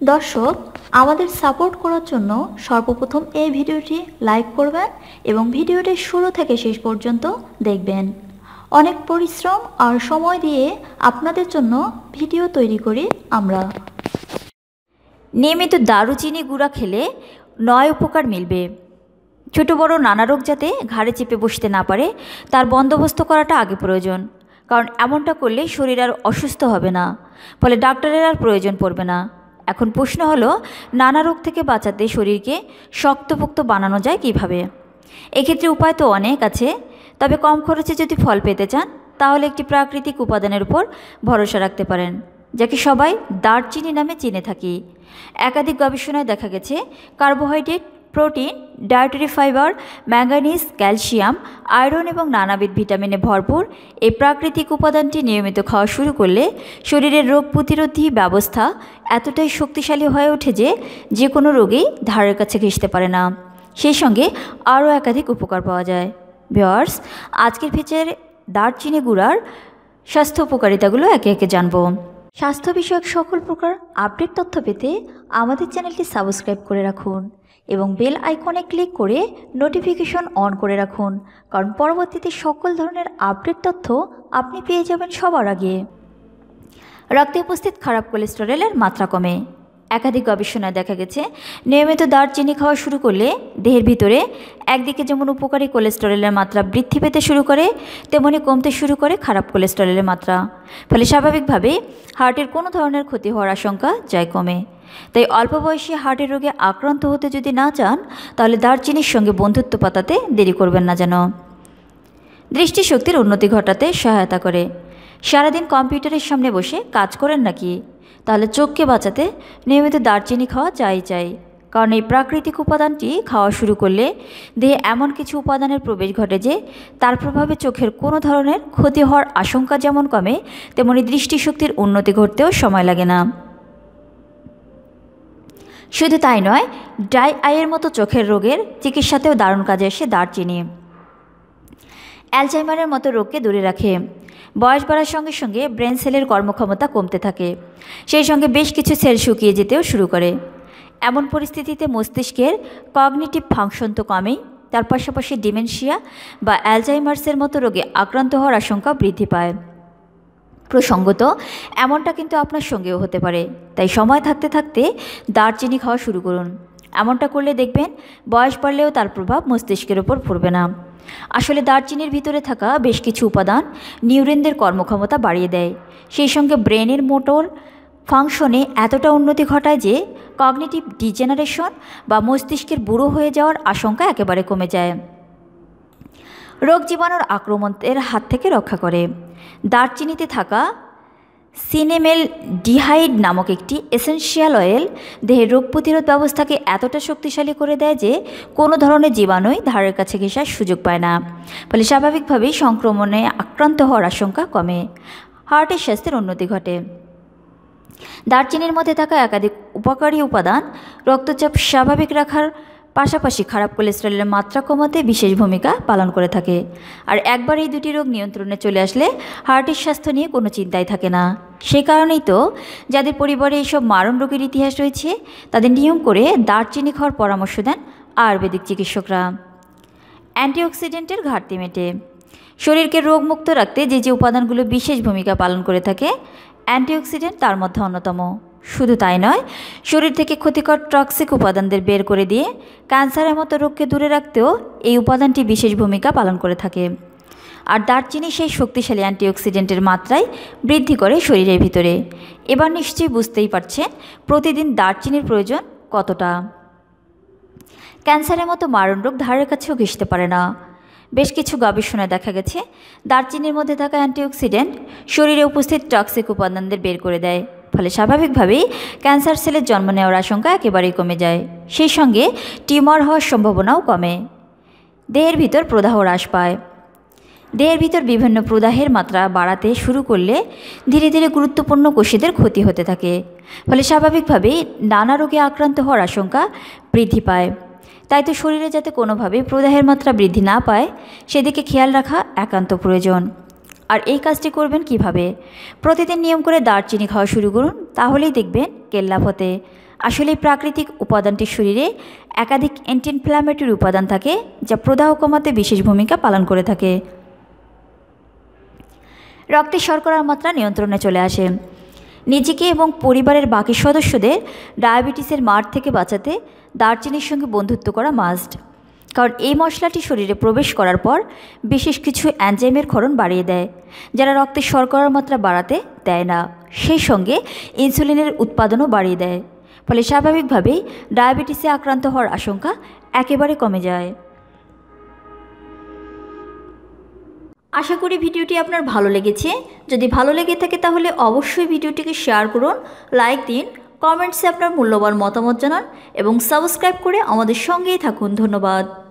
দর্শক, আমাদের সাপোর্ট করার জন্য সর্বপ্রথম এই ভিডিওটি লাইক করবেন এবং ভিডিওটি শুরু থেকে শেষ পর্যন্ত দেখবেন। অনেক পরিশ্রম আর সময় দিয়ে আপনাদের জন্য ভিডিও তৈরি করি আমরা। নিয়মিত দারুচিনি গুঁড়া খেলে 9 উপকার মিলবে। ছোট বড় নানা রোগ যাতে ঘাড়ে চেপে বসতে না পারে তার বন্দোবস্ত করাটা আগে প্রয়োজন, কারণ এমনটা করলে শরীর আর অসুস্থ হবে না, ফলে ডাক্তারের আর প্রয়োজন পড়বে না। এখন প্রশ্ন হলো, নানা রোগ থেকে বাঁচাতে শরীরকে শক্তপোক্ত বানানো যায় কিভাবে? এক্ষেত্রে উপায় তো অনেক আছে, তবে কম খরচে যদি ফল পেতে চান তাহলে একটি প্রাকৃতিক উপাদানের উপর ভরসা রাখতে পারেন, যাকে সবাই দারচিনি নামে চিনে থাকি। একাধিক গবেষণায় দেখা গেছে carbohydrate, protein, dietary fibre, manganese, calcium, iron এবং নানাবিধ ভিটামিনে ভরপুর এই প্রাকৃতিক উপাদানটি নিয়মিত খাওয়া শুরু করলে শরীরের রোগ প্রতিরোধী ব্যবস্থা এতটাই শক্তিশালী হয়ে ওঠে যে কোনো রোগেই ধারের কাছে ঘেঁষতে পারে না। সেই সঙ্গে আরও একাধিক উপকার পাওয়া যায়। ভিউয়ার্স, আজকের ফিচারে দারচিনি গুঁড়ার স্বাস্থ্য উপকারিতাগুলো একে একে জানব। স্বাস্থ্য বিষয়ক সকল প্রকার আপডেট তথ্য পেতে আমাদের চ্যানেলটি সাবস্ক্রাইব করে রাখুন এবং বেল আইকনে ক্লিক করে নোটিফিকেশন অন করে রাখুন, কারণ পরবর্তীতে সকল ধরনের আপডেট তথ্য আপনি পেয়ে যাবেন সবার আগে। রক্তে উপস্থিত খারাপ কোলেস্টেরলের মাত্রা কমে। একাধিক গবেষণায় দেখা গেছে নিয়মিত দারচিনি খাওয়া শুরু করলে দেহের ভিতরে একদিকে যেমন উপকারী কোলেস্টেরলের মাত্রা বৃদ্ধি পেতে শুরু করে, তেমনি কমতে শুরু করে খারাপ কোলেস্টেরলের মাত্রা। ফলে স্বাভাবিকভাবেই হার্টের কোনো ধরনের ক্ষতি হওয়ার আশঙ্কা যায় কমে। তাই অল্প বয়সে হার্টের রোগে আক্রান্ত হতে যদি না চান তাহলে দারচিনির সঙ্গে বন্ধুত্ব পাতাতে দেরি করবেন না যেন। দৃষ্টিশক্তির উন্নতি ঘটাতে সহায়তা করে। সারাদিন কম্পিউটারের সামনে বসে কাজ করেন নাকি? তাহলে চোখকে বাঁচাতে নিয়মিত দারচিনি খাওয়া চাই, কারণ এই প্রাকৃতিক উপাদানটি খাওয়া শুরু করলে দেহে এমন কিছু উপাদানের প্রবেশ ঘটে যে তার প্রভাবে চোখের কোনো ধরনের ক্ষতি হওয়ার আশঙ্কা যেমন কমে, তেমনি দৃষ্টিশক্তির উন্নতি ঘটতেও সময় লাগে না। শুধু তাই নয়, ড্রাই আইয়ের মতো চোখের রোগের চিকিৎসাতেও দারুণ কাজে আসে দারচিনি। অ্যালজাইমারের মতো রোগকে দূরে রাখে। বয়স বাড়ার সঙ্গে সঙ্গে ব্রেন সেলের কর্মক্ষমতা কমতে থাকে, সেই সঙ্গে বেশ কিছু সেল শুকিয়ে যেতেও শুরু করে। এমন পরিস্থিতিতে মস্তিষ্কের কগনিটিভ ফাংশন তো কমেই, তার পাশাপাশি ডিমেনশিয়া বা অ্যালজাইমার্সের মতো রোগে আক্রান্ত হওয়ার আশঙ্কা বৃদ্ধি পায়। প্রসঙ্গত এমনটা কিন্তু আপনার সঙ্গেও হতে পারে, তাই সময় থাকতে থাকতে দারচিনি খাওয়া শুরু করুন। এমনটা করলে দেখবেন বয়স বাড়লেও তার প্রভাব মস্তিষ্কের ওপর পড়বে না। আসলে দারচিনির ভিতরে থাকা বেশ কিছু উপাদান নিউরনদের কর্মক্ষমতা বাড়িয়ে দেয়, সেই সঙ্গে ব্রেনের মোটর ফাংশনে এতটা উন্নতি ঘটায় যে কগনিটিভ ডিজেনারেশন বা মস্তিষ্কের বুড়ো হয়ে যাওয়ার আশঙ্কা একেবারে কমে যায়। রোগ জীবাণুর আক্রমণের হাত থেকে রক্ষা করে। দারচিনিতে থাকা সিনেমেলডিহাইড নামক একটি এসেনশিয়াল অয়েল দেহের রোগ প্রতিরোধ ব্যবস্থাকে এতটা শক্তিশালী করে দেয় যে কোনো ধরনের জীবাণুই ধারের কাছে ঘেঁষার সুযোগ পায় না, ফলে স্বাভাবিকভাবেই সংক্রমণে আক্রান্ত হওয়ার আশঙ্কা কমে। হার্টের স্বাস্থ্যের উন্নতি ঘটে। দারচিনির মধ্যে থাকা একাধিক উপকারী উপাদান রক্তচাপ স্বাভাবিক রাখার পাশাপাশি খারাপ কোলেস্টেরলের মাত্রা কমাতে বিশেষ ভূমিকা পালন করে থাকে। আর একবার এই দুটি রোগ নিয়ন্ত্রণে চলে আসলে হার্টের স্বাস্থ্য নিয়ে কোনো চিন্তাই থাকে না। সেই কারণেই তো যাদের পরিবারে এইসব মারণ রোগের ইতিহাস রয়েছে তাদের নিয়ম করে দারচিনি খাওয়ার পরামর্শ দেন আয়ুর্বেদিক চিকিৎসকরা। অ্যান্টিঅক্সিডেন্টের ঘাটতি মেটে। শরীরকে রোগমুক্ত রাখতে যে উপাদানগুলো বিশেষ ভূমিকা পালন করে থাকে, অ্যান্টিঅক্সিডেন্ট তার মধ্যে অন্যতম। শুধু তাই নয়, শরীর থেকে ক্ষতিকর টক্সিক উপাদানদের বের করে দিয়ে ক্যান্সারের মতো রোগকে দূরে রাখতেও এই উপাদানটি বিশেষ ভূমিকা পালন করে থাকে। আর দারচিনি সেই শক্তিশালী অ্যান্টিঅক্সিডেন্টের মাত্রায় বৃদ্ধি করে শরীরের ভিতরে। এবার নিশ্চয়ই বুঝতেই পারছেন প্রতিদিন দারচিনির প্রয়োজন কতটা। ক্যান্সারের মতো মারণ রোগ ধারের কাছেও ঘেঁষতে পারে না। বেশ কিছু গবেষণায় দেখা গেছে দারচিনির মধ্যে থাকা অ্যান্টিঅক্সিডেন্ট শরীরে উপস্থিত টক্সিক উপাদানদের বের করে দেয়, ফলে স্বাভাবিকভাবেই ক্যান্সার সেলের জন্ম নেওয়ার আশঙ্কা একেবারেই কমে যায়। সেই সঙ্গে টিউমার হওয়ার সম্ভাবনাও কমে। দেহের ভিতর প্রদাহ হ্রাস পায়। দেহের ভিতর বিভিন্ন প্রদাহের মাত্রা বাড়াতে শুরু করলে ধীরে ধীরে গুরুত্বপূর্ণ কোষেদের ক্ষতি হতে থাকে, ফলে স্বাভাবিকভাবেই নানা রোগে আক্রান্ত হওয়ার আশঙ্কা বৃদ্ধি পায়। তাই তো শরীরে যাতে কোনোভাবে প্রদাহের মাত্রা বৃদ্ধি না পায় সেদিকে খেয়াল রাখা একান্ত প্রয়োজন। আর এই কাজটি করবেন কিভাবে? প্রতিদিন নিয়ম করে দারচিনি খাওয়া শুরু করুন, তাহলেই দেখবেন কেল্লাফতে আসলে এই প্রাকৃতিক উপাদানটি শরীরে একাধিক অ্যান্টি ইনফ্ল্যামেটরি উপাদান থাকে যা প্রদাহ কমাতে বিশেষ ভূমিকা পালন করে থাকে। রক্তে শর্করার মাত্রা নিয়ন্ত্রণে চলে আসে। নিজেকে এবং পরিবারের বাকি সদস্যদের ডায়াবেটিসের মার থেকে বাঁচাতে দারচিনির সঙ্গে বন্ধুত্ব করা মাস্ট, কারণ এই মশলাটি শরীরে প্রবেশ করার পর বিশেষ কিছু এনজাইমের ক্ষরণ বাড়িয়ে দেয়, যারা রক্তে শর্করার মাত্রা বাড়াতে দেয় না, সেই সঙ্গে ইনসুলিনের উৎপাদনও বাড়িয়ে দেয়। ফলে স্বাভাবিকভাবেই ডায়াবেটিসে আক্রান্ত হওয়ার আশঙ্কা একেবারে কমে যায়। আশা করি ভিডিওটি আপনার ভালো লেগেছে। যদি ভালো লেগে থাকে তাহলে অবশ্যই ভিডিওটিকে শেয়ার করুন, লাইক দিন, কমেন্টসে আপনার মূল্যবান মতামত জানান এবং সাবস্ক্রাইব করে আমাদের সঙ্গেই থাকুন। ধন্যবাদ।